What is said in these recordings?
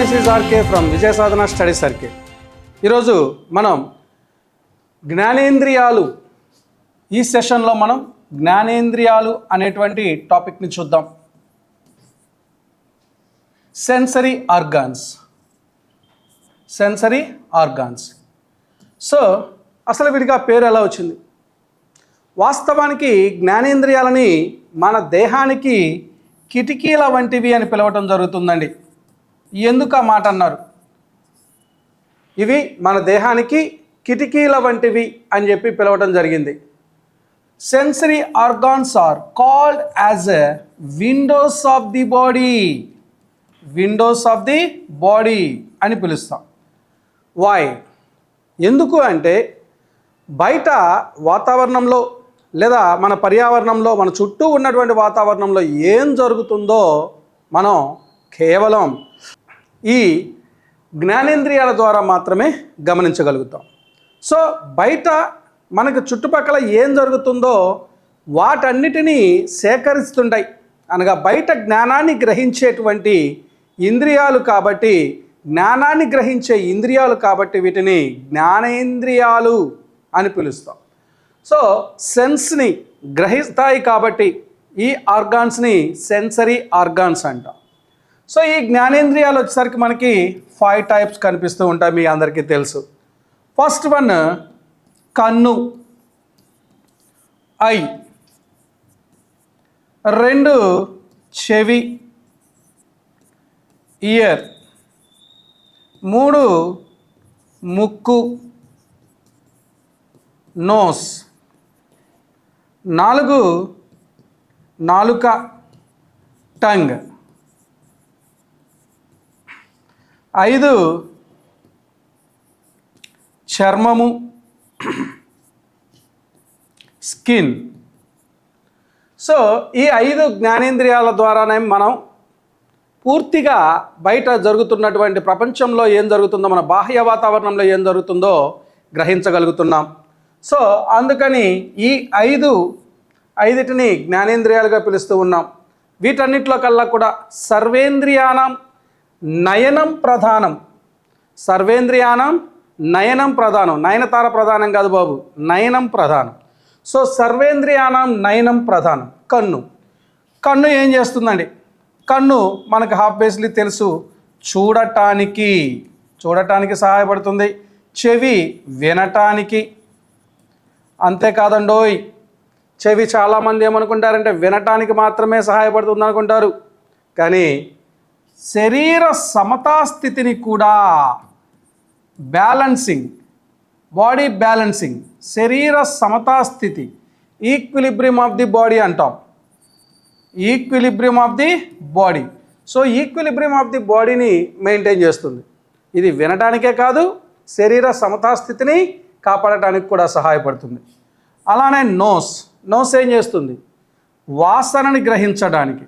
This is RK from Vijaya Sadhana study circle. ఈరోజు మనం జ్ఞానేంద్రియాలు, ఈ సెషన్లో మనం జ్ఞానేంద్రియాలు అనేటువంటి టాపిక్ని చూద్దాం. Sensory organs. సో అసలు వీడికి ఆ పేరు ఎలా వచ్చింది? వాస్తవానికి జ్ఞానేంద్రియాలని మన దేహానికి కిటికీల వంటివి అని పిలవటం జరుగుతుందండి. ఎందుకు ఆ మాట అన్నారు? ఇవి మన దేహానికి కిటికీల వంటివి అని చెప్పి పిలవటం జరిగింది. Sensory organs are called as a windows of the body అని పిలుస్తాం. వై? ఎందుకు అంటే బయట వాతావరణంలో లేదా మన పర్యావరణంలో, మన చుట్టూ ఉన్నటువంటి వాతావరణంలో ఏం జరుగుతుందో మనం కేవలం ఈ జ్ఞానేంద్రియాల ద్వారా మాత్రమే గమనించగలుగుతాం. సో బయట మనకు చుట్టుపక్కల ఏం జరుగుతుందో వాటన్నిటినీ సేకరిస్తుంటాయి, అనగా బయట జ్ఞానాన్ని గ్రహించేటువంటి ఇంద్రియాలు కాబట్టి, జ్ఞానాన్ని గ్రహించే ఇంద్రియాలు కాబట్టి వీటిని జ్ఞానేంద్రియాలు అని పిలుస్తాం. సో సెన్స్ని గ్రహిస్తాయి కాబట్టి ఈ ఆర్గాన్స్ని సెన్సరీ ఆర్గాన్స్ అంటాం. సో ఈ జ్ఞానేంద్రియాలు వచ్చేసరికి మనకి 5 టైప్స్ కనిపిస్తూ ఉంటాయి, మీ అందరికీ తెలుసు. ఫస్ట్ వన్ కన్ను, ఐ. 2 చెవి, ఇయర్. 3 ముక్కు, నోస్. 4 నాలుక, టంగ్. 5 చర్మము, స్కిన్. సో ఈ 5 జ్ఞానేంద్రియాల ద్వారానే మనం పూర్తిగా బయట జరుగుతున్నటువంటి ప్రపంచంలో ఏం జరుగుతుందో, మన బాహ్య వాతావరణంలో ఏం జరుగుతుందో గ్రహించగలుగుతున్నాం. సో అందుకని ఈ 5టిని జ్ఞానేంద్రియాలుగా పిలుస్తూ ఉన్నాం. వీటన్నిటిలో కల్లా కూడా సర్వేంద్రియానం నయనం ప్రధానం. నయనతార ప్రధానం కాదు బాబు, నయనం ప్రధానం. సో సర్వేంద్రియానం నయనం ప్రధానం. కన్ను ఏం చేస్తుందండి? కన్ను మనకు హాఫ్ బేస్లీ తెలుసు, చూడటానికి సహాయపడుతుంది. చెవి వినటానికి. అంతేకాదండోయ్, చెవి చాలామంది ఏమనుకుంటారంటే వినటానికి మాత్రమే సహాయపడుతుంది అనుకుంటారు, కానీ శరీర సమతాస్థితిని కూడా బాడీ బ్యాలెన్సింగ్, శరీర సమతాస్థితి, ఈక్విలిబ్రియం ఆఫ్ ది బాడీ అంటాం. Equilibrium of the body. So equilibrium of the బాడీని మెయింటైన్ చేస్తుంది. ఇది వినటానికే కాదు, శరీర సమతాస్థితిని కాపాడటానికి కూడా సహాయపడుతుంది. అలానే నోస్ ఏం చేస్తుంది? వాసనని గ్రహించడానికి,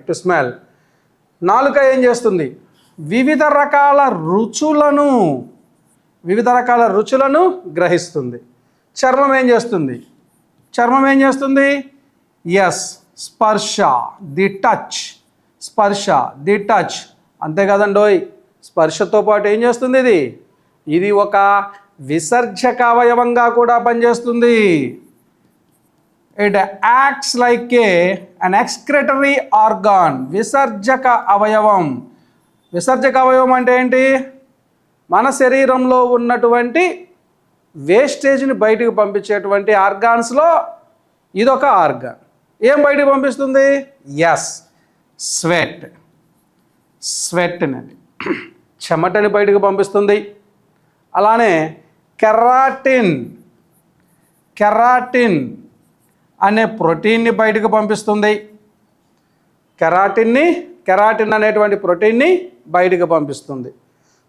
టు స్మెల్. నాలుక ఏం చేస్తుంది? వివిధ రకాల రుచులను గ్రహిస్తుంది. చర్మం ఏం చేస్తుంది? ఎస్, స్పర్శ, ది టచ్. అంతే కదండోయ్, స్పర్శతో పాటు ఏం చేస్తుంది? ఇది ఒక విసర్జక అవయవంగా కూడా పనిచేస్తుంది. It acts like an excretory organ. విసర్జక అవయవం అంటే ఏంటి? మన శరీరంలో ఉన్నటువంటి వేస్టేజ్ని బయటకు పంపించేటువంటి ఆర్గాన్స్లో ఇదొక ఆర్గాన్. ఏం బయటకు పంపిస్తుంది? ఎస్, స్వెట్ని, చెమటని బయటకు పంపిస్తుంది. అలానే కెరాటిన్ అనే ప్రోటీన్ని బయటకు పంపిస్తుంది. కెరాటిన్ అనేటువంటి ప్రోటీన్ని బయటకు పంపిస్తుంది.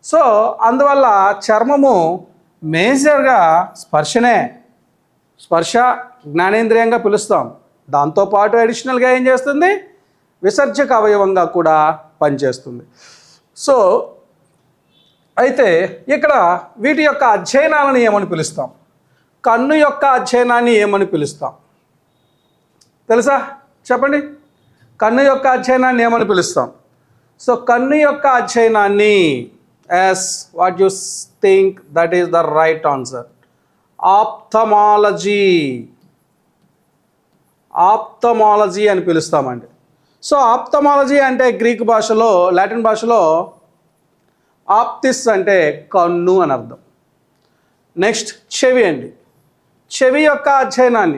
సో అందువల్ల చర్మము మేజర్గా స్పర్శ జ్ఞానేంద్రియంగా పిలుస్తాం. దాంతోపాటు అడిషనల్గా ఏం చేస్తుంది? విసర్జక అవయవంగా కూడా పనిచేస్తుంది. సో అయితే ఇక్కడ వీటి యొక్క అధ్యయనాలను ఏమని పిలుస్తాం? కన్ను యొక్క అధ్యయనాన్ని ఏమని పిలుస్తాం తెలుసా? చెప్పండి. కన్ను యొక్క అధ్యయనాన్ని ఏమని పిలుస్తాం? సో కన్ను యొక్క అధ్యయనాన్ని yes what you think that is the right answer, ophthalmology. Ophthalmology అని పిలుస్తామండి. సో ఆప్థమాలజీ అంటే గ్రీక్ భాషలో, లాటిన్ భాషలో ఆప్తిస్ అంటే కన్ను అని అర్థం. నెక్స్ట్ చెవి అండి. చెవి యొక్క అధ్యయనాన్ని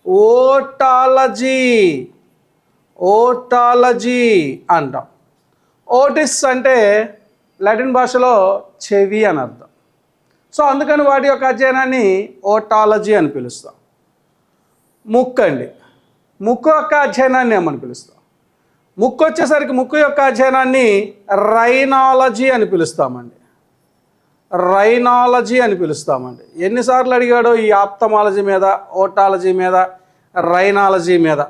ఓటాలజీ అంటాం. ఓటిస్ అంటే లాటిన్ భాషలో చెవి అని అర్థం. సో అందుకని వాటి యొక్క అధ్యయనాన్ని ఓటాలజీ అని పిలుస్తాం. ముక్కు అండి. ముక్కు యొక్క అధ్యయనాన్ని ఏమని పిలుస్తాం? ముక్కు వచ్చేసరికి ముక్కు యొక్క అధ్యయనాన్ని రైనాలజీ అని పిలుస్తామండి. ఎన్నిసార్లు అడిగాడో ఈ ఆప్థమాలజీ మీద, ఓటాలజీ మీద, రైనాలజీ మీద.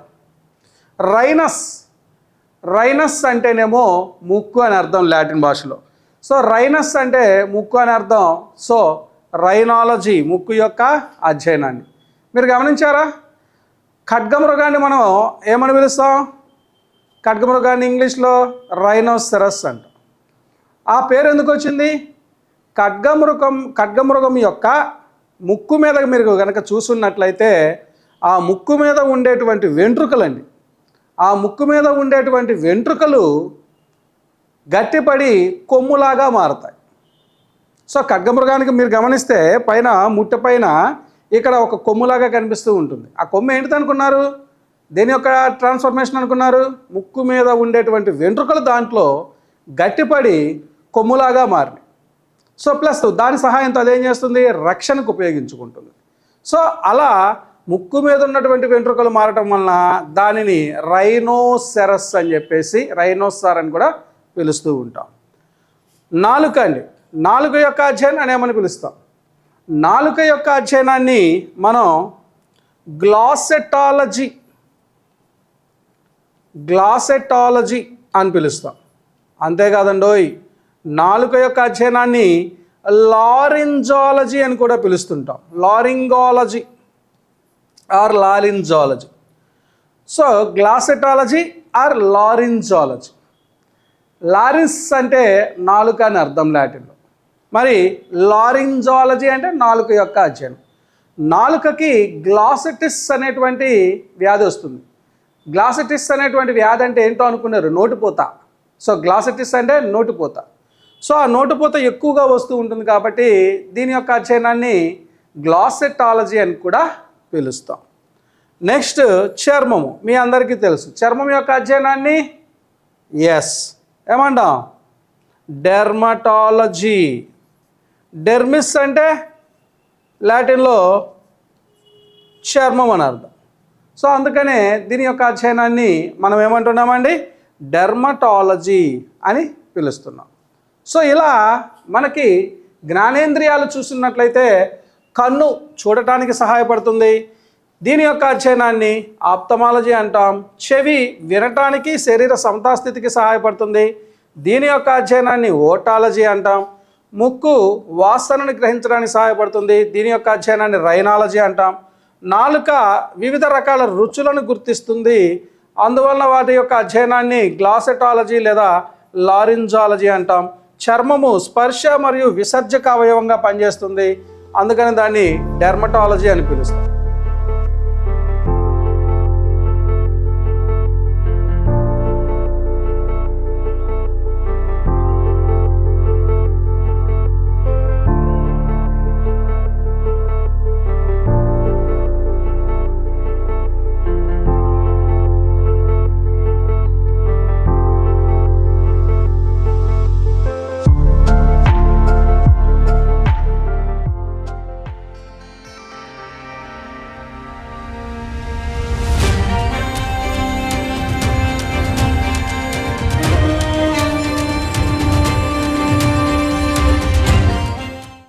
రైనస్ అంటేనేమో ముక్కు అని అర్థం లాటిన్ భాషలో. సో రైనస్ అంటే ముక్కు అని అర్థం. సో రైనాలజీ ముక్కు యొక్క అధ్యయనాన్ని. మీరు గమనించారా? ఖడ్గమృగాన్ని మనం ఏమని పిలుస్తాం? ఖడ్గమృగాన్ని ఇంగ్లీష్లో రైనోసెరస్ అంటాం. ఆ పేరు ఎందుకు వచ్చింది? ఖడ్గమృగం యొక్క ముక్కు మీద మీరు కనుక చూసున్నట్లయితే ఆ ముక్కు మీద ఉండేటువంటి వెంట్రుకలండి, ఆ ముక్కు మీద ఉండేటువంటి వెంట్రుకలు గట్టిపడి కొమ్ములాగా మారతాయి. సో ఖడ్గమృగానికి మీరు గమనిస్తే పైన ముట్ట పైన ఇక్కడ ఒక కొమ్ములాగా కనిపిస్తూ ఉంటుంది. ఆ కొమ్ము ఏంటిది అనుకున్నారు? దేని యొక్క ట్రాన్స్ఫర్మేషన్ అనుకున్నారు? ముక్కు మీద ఉండేటువంటి వెంట్రుకలు దాంట్లో గట్టిపడి కొమ్ములాగా మారినాయి. సో ప్లస్ దాని సహాయంతో అదేం చేస్తుంది? రక్షణకు ఉపయోగించుకుంటుంది. సో అలా ముక్కు మీద ఉన్నటువంటి వెంట్రుకలు మారటం వలన దానిని రైనోసెరస్ అని చెప్పేసి, రైనోసార్ అని కూడా పిలుస్తూ ఉంటాం. నాలుక అండి. నాలుక యొక్క అధ్యయనాన్ని ఏమని పిలుస్తాం? నాలుక యొక్క అధ్యయనాన్ని మనం గ్లాసెటాలజీ అని పిలుస్తాం. అంతేకాదండోయ్, నాలుక యొక్క అధ్యయనాన్ని లారింజాలజీ అని కూడా పిలుస్తుంటాం. లారింజాలజీ. So గ్లాసెటాలజీ are లారింజాలజీ. లారిన్స్ అంటే నాలుక అని అర్థం లాటిన్లో. మరి లారింజాలజీ అంటే నాలుక యొక్క అధ్యయనం. నాలుకకి గ్లాసెటిస్ అనేటువంటి వ్యాధి వస్తుంది. గ్లాసెటిస్ అనేటువంటి వ్యాధి అంటే ఏంటో అనుకున్నారు? నోటిపోత. సో గ్లాసెటిస్ అంటే నోటిపోత. సో ఆ నోటిపోత ఎక్కువగా వస్తూ ఉంటుంది కాబట్టి దీని యొక్క అధ్యయనాన్ని గ్లాసెటాలజీ అని కూడా పిలుస్తాం. నెక్స్ట్ చర్మము. మీ అందరికీ తెలుసు చర్మం యొక్క అధ్యయనాన్ని ఏమంటాం? డెర్మటాలజీ. డెర్మిస్ అంటే లాటిన్లో చర్మం అని అర్థం. సో అందుకనే దీని యొక్క అధ్యయనాన్ని మనం ఏమంటున్నామండి? డెర్మటాలజీ అని పిలుస్తున్నాం. సో ఇలా మనకి జ్ఞానేంద్రియాలు చూస్తున్నట్లయితే కన్ను చూడటానికి సహాయపడుతుంది, దీని యొక్క అధ్యయనాన్ని ఆప్థమాలజీ అంటాం. చెవి వినటానికి, శరీర సమతాస్థితికి సహాయపడుతుంది, దీని యొక్క అధ్యయనాన్ని ఓటాలజీ అంటాం. ముక్కు వాసనని గ్రహించడానికి సహాయపడుతుంది, దీని యొక్క అధ్యయనాన్ని రైనాలజీ అంటాం. నాలుక వివిధ రకాల రుచులను గుర్తిస్తుంది, అందువలన వాటి యొక్క అధ్యయనాన్ని గ్లాసెటాలజీ లేదా లారింజాలజీ అంటాం. చర్మము స్పర్శ మరియు విసర్జక అవయవంగా పనిచేస్తుంది, అందుకని దాన్ని డెర్మటాలజీ అని పిలుస్తాం.